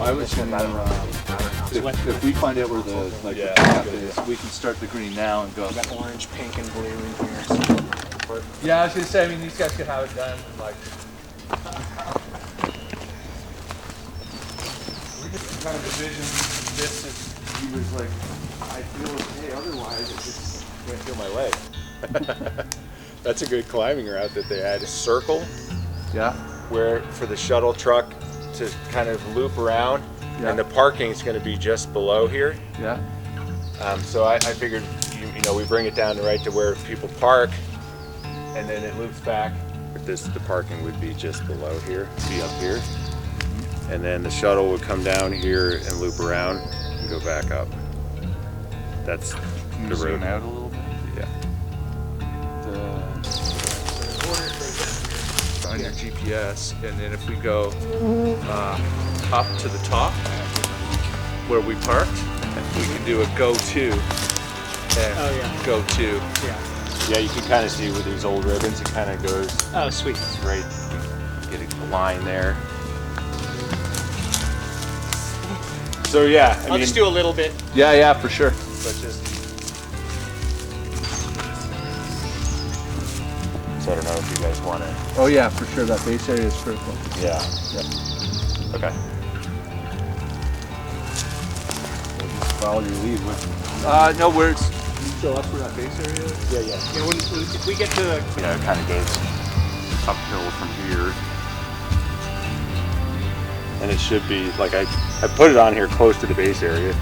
I was gonna, if we find out where the the path is, we can start the green now and go. We got orange, pink, and blue in here. So. Yeah, I was gonna say. I mean, these guys could have it done in like. We just kind of envisioned this as he was like, I feel okay. Otherwise, I just can't feel my leg. That's a good climbing route that they had. A circle. Yeah. Where for the shuttle truck to kind of loop around, and the parking is going to be just below here. Yeah. So I figured, you know, we bring it down right to where people park, and then it loops back. But the parking would be just below here, be up here, and then the shuttle would come down here and loop around and go back up. That's Can the you road. zoom out a little bit? Yeah. On your GPS, and then if we go up to the top where we parked, we can do a go-to and go-to. Yeah, you can kind of see with these old ribbons, it kind of goes. Oh, sweet. Right, get a line there. So yeah, I I'll mean, just do a little bit. Yeah, for sure. but just. So I don't know if you guys want to. Oh yeah, for sure. That base area is critical. Yeah. Okay. Follow your lead with. No, where it's. You show us where that base area is? Yeah. Yeah, if we get to the You know, it kind of goes uphill from here. And it should be, like I put it on here close to the base area.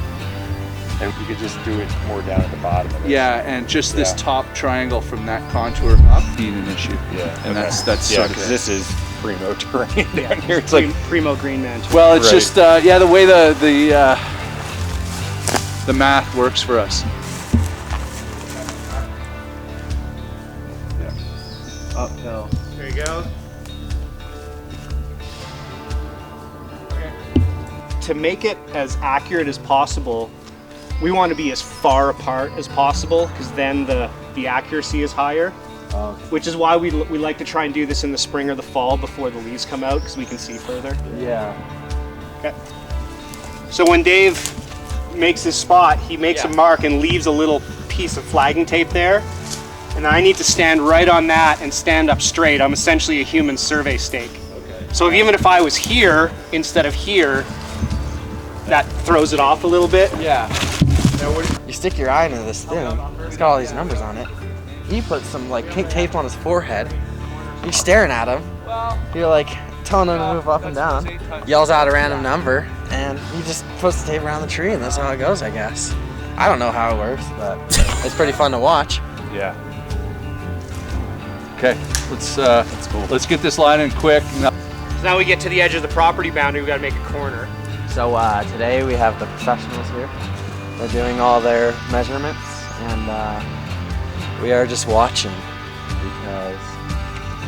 And you could just do it more down at the bottom of it. Yeah, and just this Yeah. top triangle from that contour up being an issue. Yeah. And that's yeah, sort of because it. this is primo terrain down here. It's like, Primo Green Man. Well, it's Right. just the way the math works for us. yeah. Uphill. There you go. To make it as accurate as possible, we want to be as far apart as possible because then the accuracy is higher. Which is why we like to try and do this in the spring or the fall before the leaves come out because we can see further. Yeah. Okay. So when Dave makes his spot, he makes a mark and leaves a little piece of flagging tape there. And I need to stand right on that and stand up straight. I'm essentially a human survey stake. Okay. So even if I was here instead of here, that throws it off a little bit. Yeah. You stick your eye into this thing, it's got all these numbers on it. He puts some like pink tape on his forehead. You're staring at him. You're like telling him to move up and down. Yells out a random number, and he just puts the tape around the tree, and that's how it goes, I guess. I don't know how it works, but it's pretty fun to watch. Yeah. Okay, let's get this line in quick. So now we get to the edge of the property boundary, we gotta make a corner. So today we have the professionals here. They're doing all their measurements, and we are just watching because,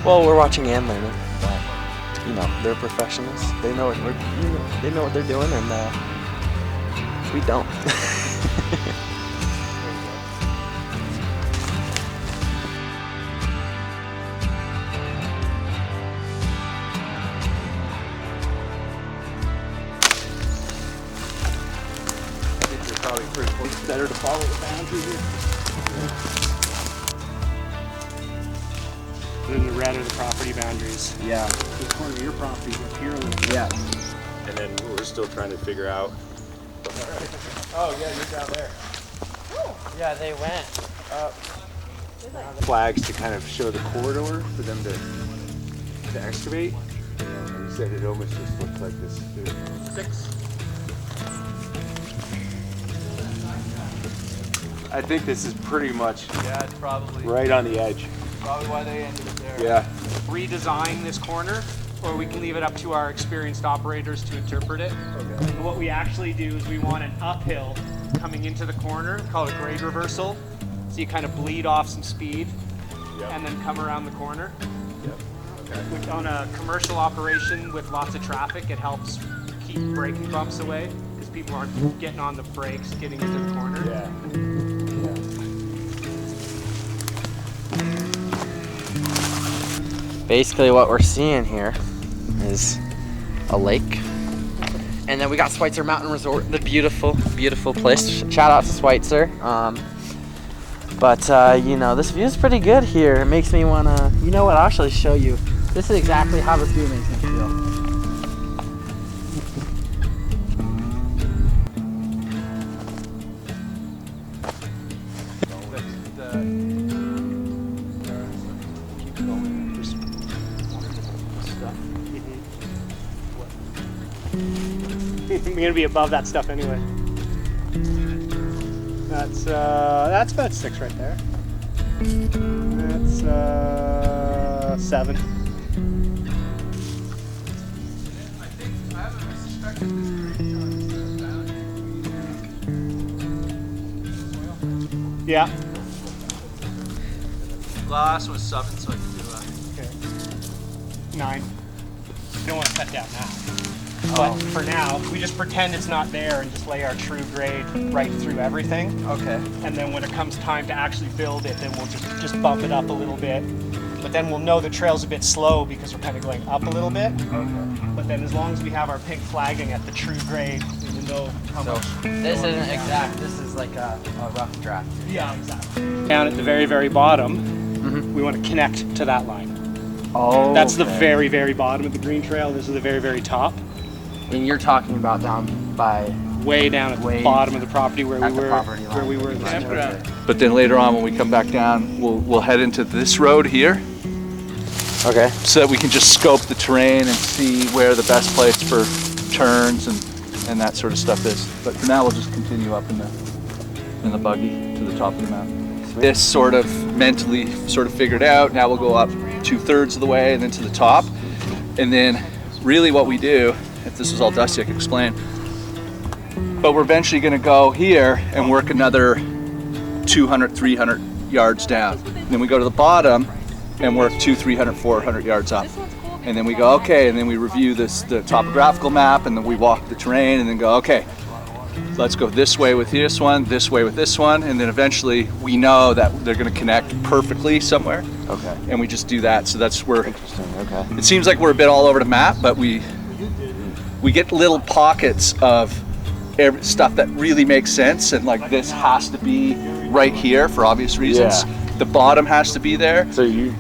well, we're watching and learning. But you know, they're professionals. They know what they know what they're doing, and we don't. It's better to follow the boundary here. And then the red are the property boundaries. Yeah. The corner of your property up here a little bit. Yeah. And then we're still trying to figure out. Oh yeah, you're down there. Yeah, they went. Flags to kind of show the corridor for them to excavate. And you said it almost just looked like this. 6. I think this is pretty much Yeah, it's probably right on the edge. why they ended it there. Yeah. Redesign this corner, or we can leave it up to our experienced operators to interpret it. Okay. And what we actually do is we want an uphill coming into the corner, call it grade reversal. So you kind of bleed off some speed and then come around the corner. Yep. Okay. Which on a commercial operation with lots of traffic, it helps keep braking bumps away because people aren't getting on the brakes getting into the corner. Yeah. Basically what we're seeing here is a lake, And then we got Schweitzer Mountain Resort, the beautiful, beautiful place. Shout out to Schweitzer. You know, this view is pretty good here. It makes me wanna, you know what, I'll actually show you. This is exactly how this view makes me feel. We're gonna be above that stuff anyway. That's about 6 right there. That's 7. Yeah. Glass was 7, so I can do that. Okay. 9. You don't want to cut down now. But for now, we just pretend it's not there and just lay our true grade right through everything. Okay. And then when it comes time to actually build it, then we'll just bump it up a little bit. But then we'll know the trail's a bit slow because we're kind of going up a little bit. Okay. But then as long as we have our pink flagging at the true grade, we'll know how much. This isn't exact, this is like a rough draft. Yeah, exactly. Down at the very, very bottom, we want to connect to that line. Oh, That's the very, very bottom of the green trail. This is the very, very top. And you're talking about down by Way down at the bottom of the property where we were. where we were. But then later on, when we come back down, we'll head into this road here, Okay. so that we can just scope the terrain and see where the best place for turns and that sort of stuff is. But for now, we'll just continue up in the buggy to the top of the mountain. This sort of mentally sort of figured out. Now we'll go up 2/3 of the way and then to the top. And then really what we do, if this was all dusty, I could explain. But we're eventually going to go here and work another 200, 300 yards down. Then we go to the bottom and work 200, 300, 400 yards up. And then we go, okay, and then we review the topographical map, and then we walk the terrain, and then go, okay, let's go this way with this one, this way with this one, and then eventually we know that they're going to connect perfectly somewhere. Okay. And we just do that. So that's where Interesting. Okay. it seems like we're a bit all over the map, but we get little pockets of stuff that really makes sense, and like this has to be right here for obvious reasons. Yeah. The bottom has to be there. So you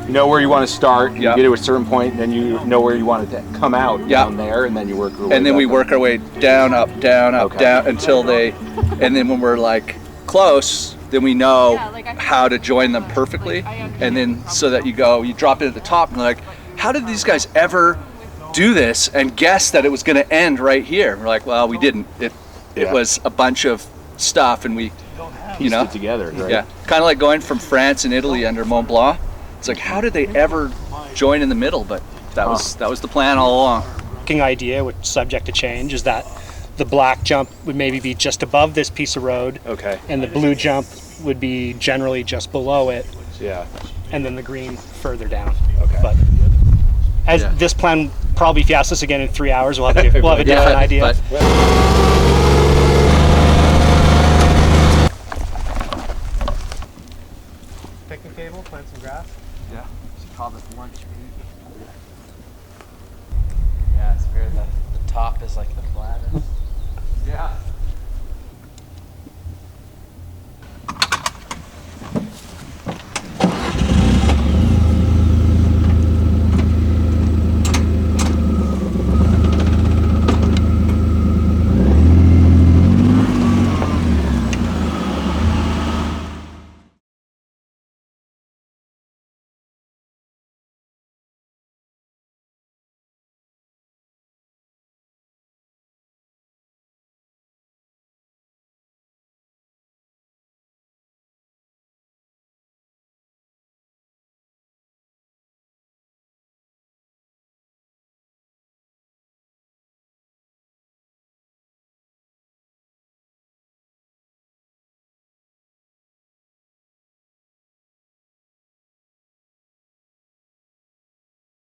know where you want to start. You Yeah. get to a certain point, and then you know where you want it to come out Yeah. down there, and then you work your way And then back we up. work our way down, up, down, up, Okay. down until they, and then when we're like close, then we know how to join them perfectly. And then so that you drop it at the top and you're like, how did these guys ever do this and guess that it was going to end right here? We're like, well, we didn't. It Yeah. was a bunch of stuff, and we, Pieced it together, right? yeah, kind of like going from France and Italy under Mont Blanc. It's like, how did they ever join in the middle? But that was the plan all along. Working idea, which is subject to change, is that the black jump would maybe be just above this piece of road, Okay. and the blue jump would be generally just below it, Yeah. and then the green further down. Okay. But as Yeah. this plan, probably if you ask us again in 3 hours, we'll have a different idea. But Picnic table, plant some grass. yeah, Call this lunch.